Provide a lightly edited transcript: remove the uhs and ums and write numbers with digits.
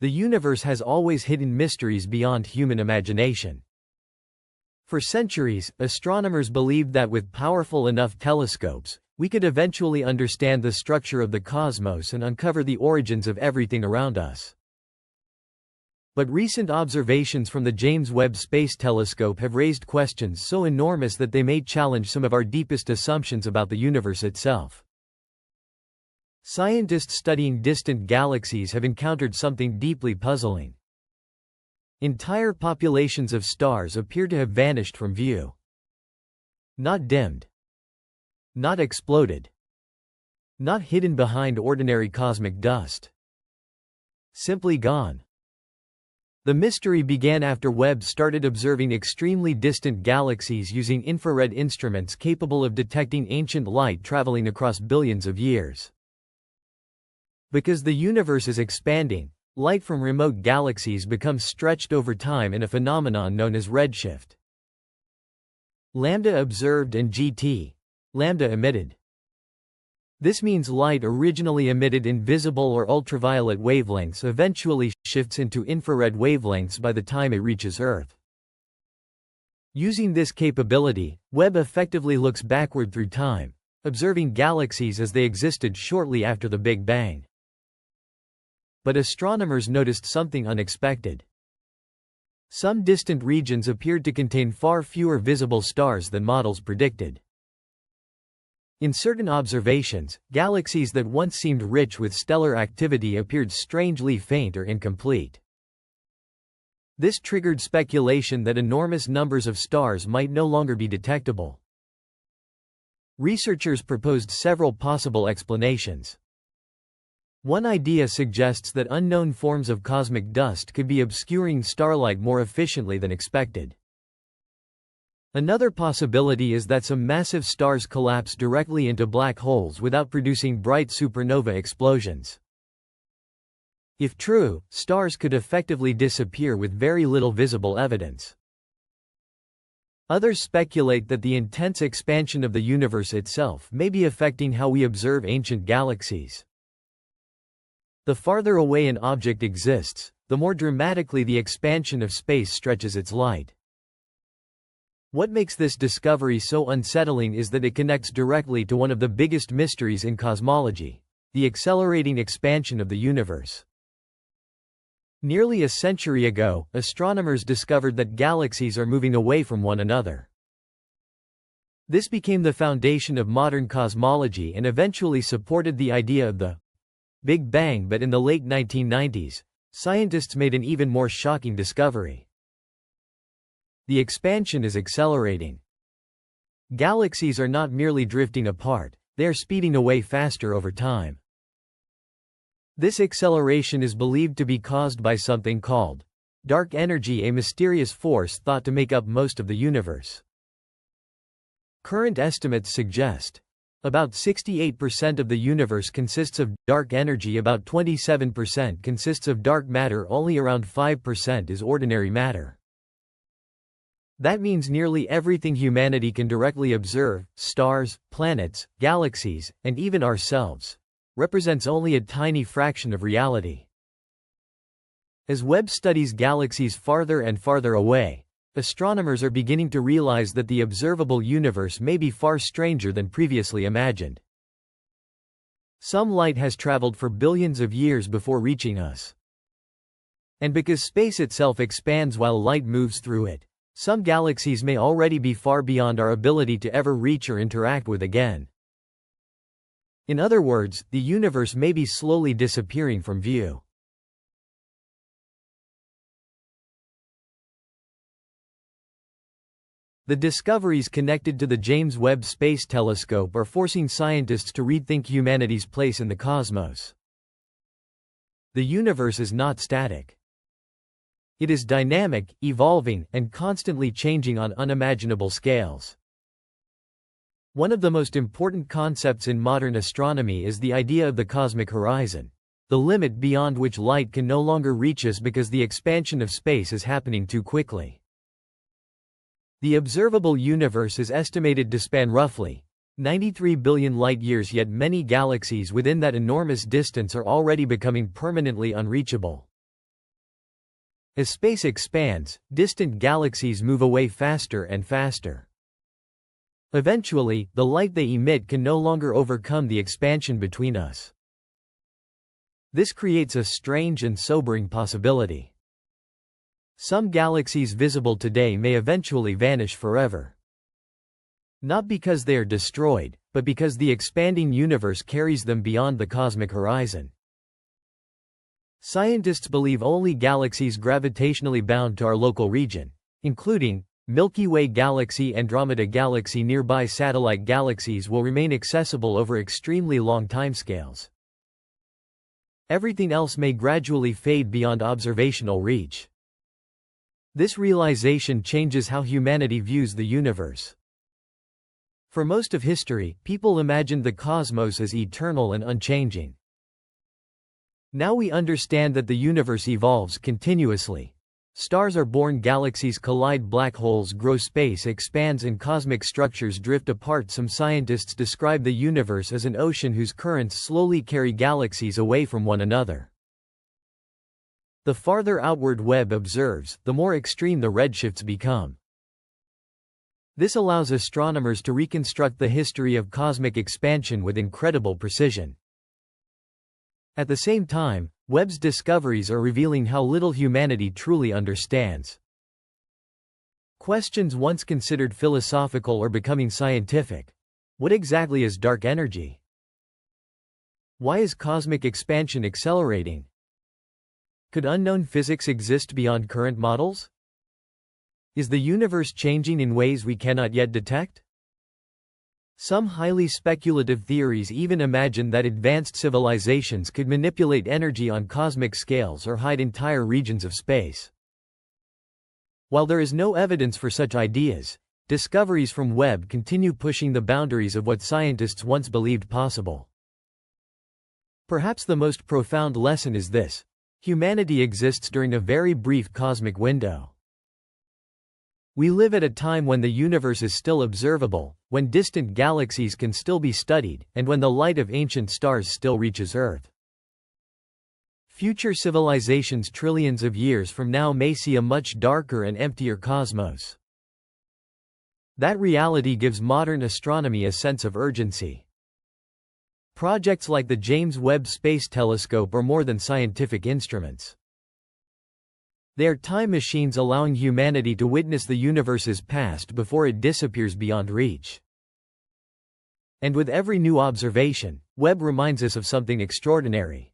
The universe has always hidden mysteries beyond human imagination. For centuries, astronomers believed that with powerful enough telescopes, we could eventually understand the structure of the cosmos and uncover the origins of everything around us. But recent observations from the James Webb Space Telescope have raised questions so enormous that they may challenge some of our deepest assumptions about the universe itself. Scientists studying distant galaxies have encountered something deeply puzzling. Entire populations of stars appear to have vanished from view. Not dimmed. Not exploded. Not hidden behind ordinary cosmic dust. Simply gone. The mystery began after Webb started observing extremely distant galaxies using infrared instruments capable of detecting ancient light traveling across billions of years. Because the universe is expanding, light from remote galaxies becomes stretched over time in a phenomenon known as redshift. Lambda observed and GT. Lambda emitted. This means light originally emitted in visible or ultraviolet wavelengths eventually shifts into infrared wavelengths by the time it reaches Earth. Using this capability, Webb effectively looks backward through time, observing galaxies as they existed shortly after the Big Bang. But astronomers noticed something unexpected. Some distant regions appeared to contain far fewer visible stars than models predicted. In certain observations, galaxies that once seemed rich with stellar activity appeared strangely faint or incomplete. This triggered speculation that enormous numbers of stars might no longer be detectable. Researchers proposed several possible explanations. One idea suggests that unknown forms of cosmic dust could be obscuring starlight more efficiently than expected. Another possibility is that some massive stars collapse directly into black holes without producing bright supernova explosions. If true, stars could effectively disappear with very little visible evidence. Others speculate that the intense expansion of the universe itself may be affecting how we observe ancient galaxies. The farther away an object exists, the more dramatically the expansion of space stretches its light. What makes this discovery so unsettling is that it connects directly to one of the biggest mysteries in cosmology: the accelerating expansion of the universe. Nearly a century ago, astronomers discovered that galaxies are moving away from one another. This became the foundation of modern cosmology and eventually supported the idea of the Big Bang, but in the late 1990s, scientists made an even more shocking discovery. The expansion is accelerating. Galaxies are not merely drifting apart, they are speeding away faster over time. This acceleration is believed to be caused by something called dark energy, a mysterious force thought to make up most of the universe. Current estimates suggest about 68% of the universe consists of dark energy, about 27% consists of dark matter, only around 5% is ordinary matter. That means nearly everything humanity can directly observe, stars, planets, galaxies, and even ourselves, represents only a tiny fraction of reality. As Webb studies galaxies farther and farther away, astronomers are beginning to realize that the observable universe may be far stranger than previously imagined. Some light has traveled for billions of years before reaching us. And because space itself expands while light moves through it, some galaxies may already be far beyond our ability to ever reach or interact with again. In other words, the universe may be slowly disappearing from view. The discoveries connected to the James Webb Space Telescope are forcing scientists to rethink humanity's place in the cosmos. The universe is not static. It is dynamic, evolving, and constantly changing on unimaginable scales. One of the most important concepts in modern astronomy is the idea of the cosmic horizon, the limit beyond which light can no longer reach us because the expansion of space is happening too quickly. The observable universe is estimated to span roughly 93 billion light-years, yet many galaxies within that enormous distance are already becoming permanently unreachable. As space expands, distant galaxies move away faster and faster. Eventually, the light they emit can no longer overcome the expansion between us. This creates a strange and sobering possibility. Some galaxies visible today may eventually vanish forever. Not because they are destroyed, but because the expanding universe carries them beyond the cosmic horizon. Scientists believe only galaxies gravitationally bound to our local region, including Milky Way galaxy, Andromeda galaxy, nearby satellite galaxies, will remain accessible over extremely long timescales. Everything else may gradually fade beyond observational reach. This realization changes how humanity views the universe. For most of history, people imagined the cosmos as eternal and unchanging. Now we understand that the universe evolves continuously. Stars are born, galaxies collide, black holes grow, space expands, and cosmic structures drift apart. Some scientists describe the universe as an ocean whose currents slowly carry galaxies away from one another. The farther outward Webb observes, the more extreme the redshifts become. This allows astronomers to reconstruct the history of cosmic expansion with incredible precision. At the same time, Webb's discoveries are revealing how little humanity truly understands. Questions once considered philosophical are becoming scientific. What exactly is dark energy? Why is cosmic expansion accelerating? Could unknown physics exist beyond current models? Is the universe changing in ways we cannot yet detect? Some highly speculative theories even imagine that advanced civilizations could manipulate energy on cosmic scales or hide entire regions of space. While there is no evidence for such ideas, discoveries from Webb continue pushing the boundaries of what scientists once believed possible. Perhaps the most profound lesson is this: humanity exists during a very brief cosmic window. We live at a time when the universe is still observable, when distant galaxies can still be studied, and when the light of ancient stars still reaches Earth. Future civilizations trillions of years from now may see a much darker and emptier cosmos. That reality gives modern astronomy a sense of urgency. Projects like the James Webb Space Telescope are more than scientific instruments. They are time machines allowing humanity to witness the universe's past before it disappears beyond reach. And with every new observation, Webb reminds us of something extraordinary.